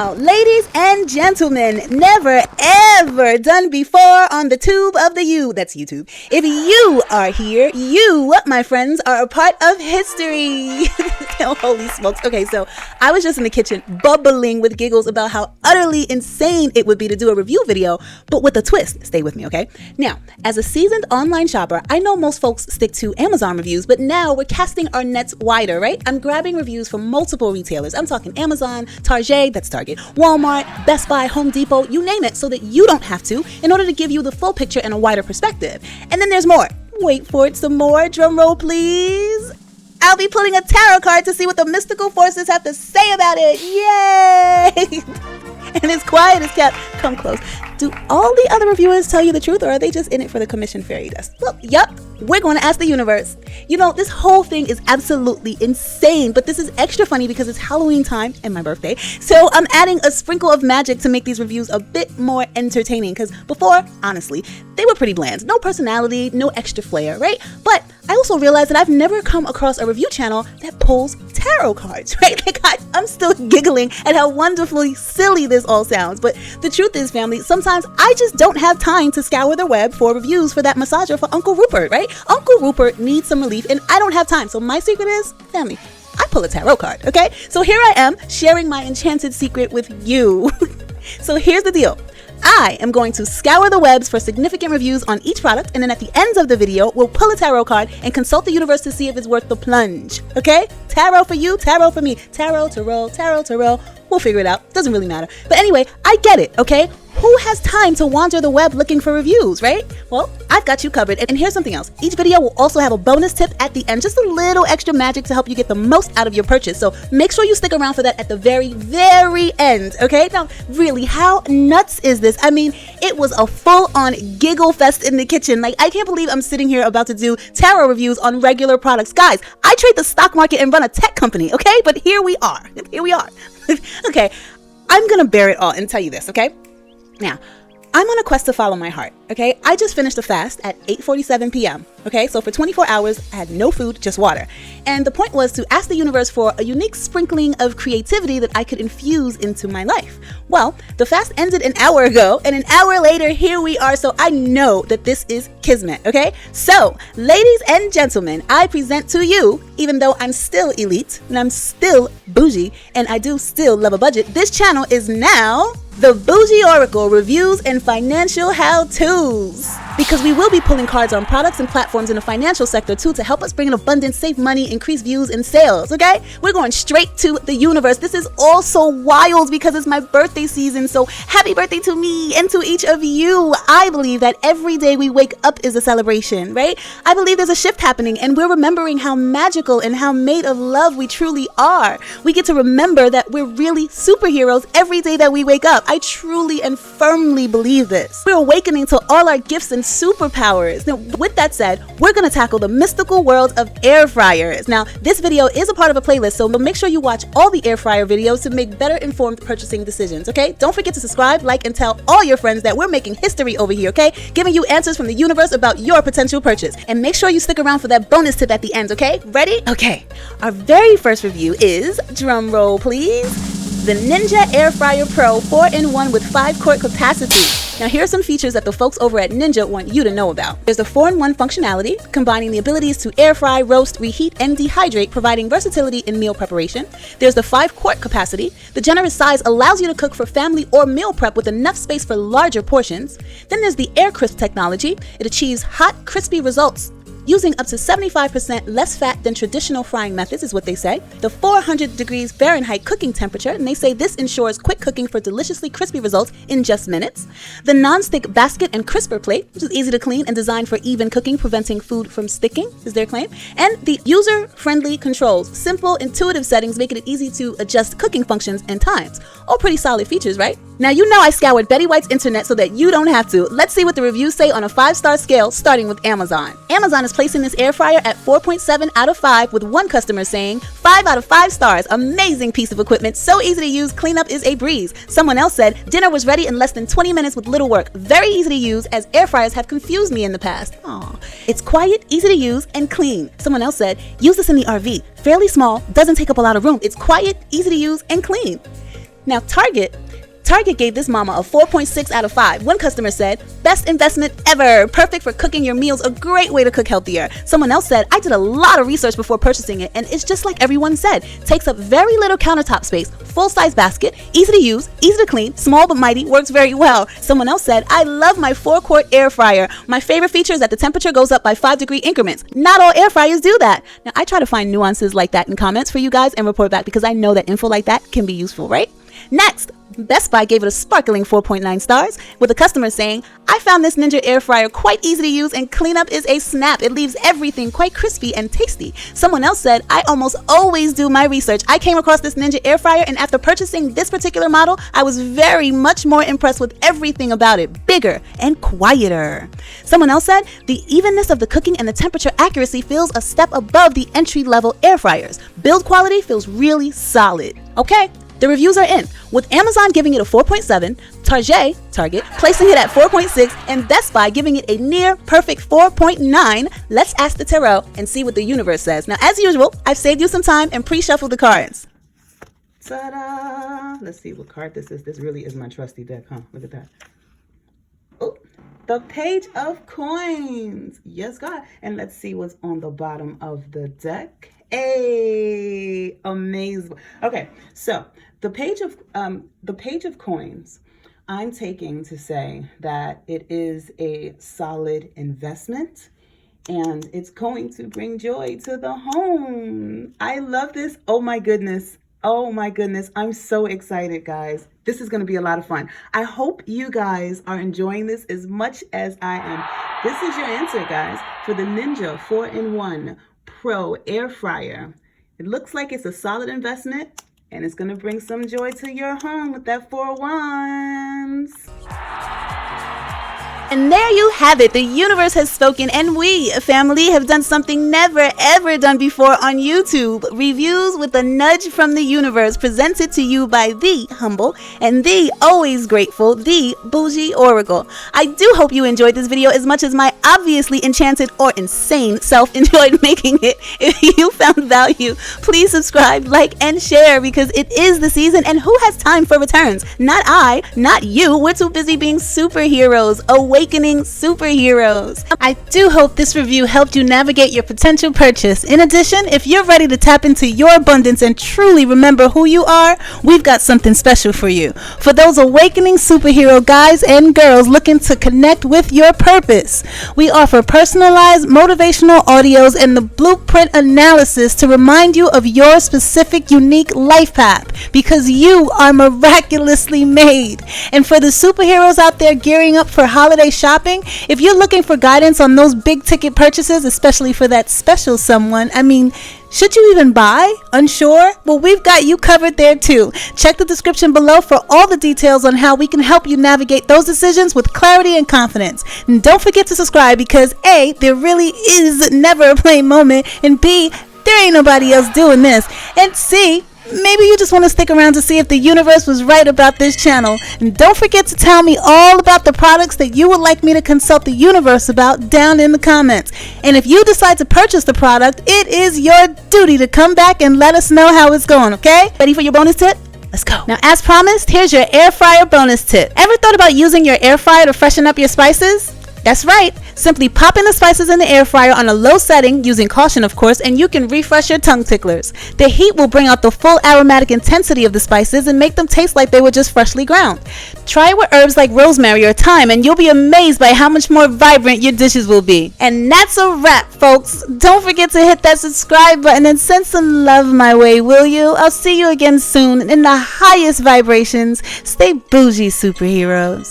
Now, ladies and gentlemen, never ever done before on the tube of the U. That's YouTube. If you are here, you, my friends, are a part of history. Holy smokes. Okay, so I was just in the kitchen bubbling with giggles about how utterly insane it would be to do a review video, but with a twist. Stay with me, okay? Now, as a seasoned online shopper, I know most folks stick to Amazon reviews, but now we're casting our nets wider, right? I'm grabbing reviews from multiple retailers. I'm talking Amazon, Target, that's Target, Walmart, Best Buy, Home Depot, you name it, so that you don't have to, in order to give you the full picture and a wider perspective. And then there's more. Wait for it, some more. Drum roll, please. I'll be pulling a tarot card to see what the mystical forces have to say about it. Yay! And as quiet as kept. Come close. Do all the other reviewers tell you the truth, or are they just in it for the commission fairy dust? Well, yup. We're going to ask the universe. You know, this whole thing is absolutely insane, but this is extra funny because it's Halloween time and my birthday. So I'm adding a sprinkle of magic to make these reviews a bit more entertaining, because before, honestly, they were pretty bland. No personality, no extra flair, right? But I also realized that I've never come across a review channel that pulls tarot cards, right? Like I'm still giggling at how wonderfully silly this all sounds. But the truth is, family, sometimes I just don't have time to scour the web for reviews for that massager for Uncle Rupert, right? Uncle Rupert needs some relief and I don't have time. So my secret is, family, I pull a tarot card, okay? So here I am sharing my enchanted secret with you. So here's the deal. I am going to scour the webs for significant reviews on each product, and then at the end of the video, we'll pull a tarot card and consult the universe to see if it's worth the plunge, okay? Tarot for you, tarot for me. Tarot, tarot. We'll figure it out. Doesn't really matter. But anyway, I get it, okay? Who has time to wander the web looking for reviews, right? Well, I've got you covered. And here's something else. Each video will also have a bonus tip at the end, just a little extra magic to help you get the most out of your purchase. So make sure you stick around for that at the very, very end, okay? Now, really, how nuts is this? I mean, it was a full-on giggle fest in the kitchen. Like, I can't believe I'm sitting here about to do tarot reviews on regular products. Guys, I trade the stock market and run a tech company, okay? But here we are. Okay, I'm gonna bear it all and tell you this, okay? Now, I'm on a quest to follow my heart, okay? I just finished a fast at 8:47 p.m., okay? So for 24 hours, I had no food, just water. And the point was to ask the universe for a unique sprinkling of creativity that I could infuse into my life. Well, the fast ended an hour ago, and an hour later, here we are, so I know that this is kismet, okay? So, ladies and gentlemen, I present to you, even though I'm still elite, and I'm still bougie, and I do still love a budget, this channel is now the Bougie Oracle Reviews and Financial How-Tos. Because we will be pulling cards on products and platforms in the financial sector too to help us bring in abundance, save money, increase views and sales, okay? We're going straight to the universe. This is all so wild because it's my birthday season, so happy birthday to me and to each of you. I believe that every day we wake up is a celebration, right? I believe there's a shift happening and we're remembering how magical and how made of love we truly are. We get to remember that we're really superheroes every day that we wake up. I truly and firmly believe this. We're awakening to all our gifts and superpowers. Now, with that said, we're going to tackle the mystical world of air fryers. Now, this video is a part of a playlist, so make sure you watch all the air fryer videos to make better informed purchasing decisions, okay? Don't forget to subscribe, like, and tell all your friends that we're making history over here, okay? Giving you answers from the universe about your potential purchase. And make sure you stick around for that bonus tip at the end, okay? Ready? Okay. Our very first review is, drum roll please, the Ninja Air Fryer Pro 4-in-1 with 5-quart capacity. Now here are some features that the folks over at Ninja want you to know about. There's the 4-in-1 functionality, combining the abilities to air fry, roast, reheat, and dehydrate, providing versatility in meal preparation. There's the 5-quart capacity. The generous size allows you to cook for family or meal prep with enough space for larger portions. Then there's the Air Crisp technology. It achieves hot, crispy results using up to 75% less fat than traditional frying methods, is what they say. The 400 degrees Fahrenheit cooking temperature, and they say this ensures quick cooking for deliciously crispy results in just minutes. The non-stick basket and crisper plate, which is easy to clean and designed for even cooking, preventing food from sticking, is their claim. And the user-friendly controls. Simple, intuitive settings making it easy to adjust cooking functions and times. All pretty solid features, right? Now, you know I scoured Betty White's internet so that you don't have to. Let's see what the reviews say on a 5-star scale, starting with Amazon. Amazon is placing this air fryer at 4.7 out of 5, with one customer saying 5 out of 5 stars. Amazing piece of equipment, so easy to use, cleanup is a breeze. Someone else said dinner was ready in less than 20 minutes with little work. Very easy to use, as air fryers have confused me in the past. Aw. It's quiet, easy to use, and clean. Someone else said use this in the RV. Fairly small, doesn't take up a lot of room. It's quiet, easy to use, and clean. Now, Target gave this mama a 4.6 out of 5. One customer said, best investment ever, perfect for cooking your meals, a great way to cook healthier. Someone else said, I did a lot of research before purchasing it, and it's just like everyone said, takes up very little countertop space, full-size basket, easy to use, easy to clean, small but mighty, works very well. Someone else said, I love my 4-quart air fryer. My favorite feature is that the temperature goes up by 5-degree increments. Not all air fryers do that. Now, I try to find nuances like that in comments for you guys and report back because I know that info like that can be useful, right? Next, Best Buy gave it a sparkling 4.9 stars, with a customer saying, I found this Ninja air fryer quite easy to use and cleanup is a snap. It leaves everything quite crispy and tasty. Someone else said, I almost always do my research. I came across this Ninja air fryer and after purchasing this particular model, I was very much more impressed with everything about it, bigger and quieter. Someone else said, the evenness of the cooking and the temperature accuracy feels a step above the entry-level air fryers. Build quality feels really solid. Okay. The reviews are in, with Amazon giving it a 4.7, Target placing it at 4.6, and Best Buy giving it a near perfect 4.9. Let's ask the tarot and see what the universe says. Now, as usual, I've saved you some time and pre-shuffled the cards. Ta-da! Let's see what card this is. This really is my trusty deck, huh? Look at that. Oh, the Page of Coins. Yes, God. And let's see what's on the bottom of the deck. Hey, amazing. Okay, so the Page of Coins, I'm taking to say that it is a solid investment and it's going to bring joy to the home. I love this. Oh my goodness. I'm so excited, guys. This is going to be a lot of fun. I hope you guys are enjoying this as much as I am. This is your answer, guys, for the Ninja 4-in-1 Pro air fryer. It looks like it's a solid investment and it's going to bring some joy to your home with that 4 of Wands. And there you have it. The universe has spoken and we, family, have done something never ever done before on YouTube. Reviews with a nudge from the universe presented to you by the humble and the always grateful, the Bougie Oracle. I do hope you enjoyed this video as much as my obviously enchanted or insane self enjoyed making it. If you found value, please subscribe, like, and share because it is the season and who has time for returns? Not I, not you. We're too busy being superheroes, awakening superheroes. I do hope this review helped you navigate your potential purchase. In addition, if you're ready to tap into your abundance and truly remember who you are, we've got something special for you. For those awakening superhero guys and girls looking to connect with your purpose, we offer personalized motivational audios and the blueprint analysis to remind you of your specific unique life path because you are miraculously made. And for the superheroes out there gearing up for holiday shopping, if you're looking for guidance on those big ticket purchases, especially for that special someone, should you even buy? Unsure? Well, we've got you covered there too. Check the description below for all the details on how we can help you navigate those decisions with clarity and confidence. And don't forget to subscribe because A, there really is never a plain moment, and B, there ain't nobody else doing this, and C, maybe you just want to stick around to see if the universe was right about this channel. And don't forget to tell me all about the products that you would like me to consult the universe about down in the comments. And if you decide to purchase the product, it is your duty to come back and let us know how it's going, okay? Ready for your bonus tip? Let's go. Now, as promised, here's your air fryer bonus tip. Ever thought about using your air fryer to freshen up your spices? That's right. Simply pop in the spices in the air fryer on a low setting, using caution of course, and you can refresh your tongue ticklers. The heat will bring out the full aromatic intensity of the spices and make them taste like they were just freshly ground. Try it with herbs like rosemary or thyme and you'll be amazed by how much more vibrant your dishes will be. And that's a wrap, folks. Don't forget to hit that subscribe button and send some love my way, will you? I'll see you again soon in the highest vibrations. Stay bougie, superheroes.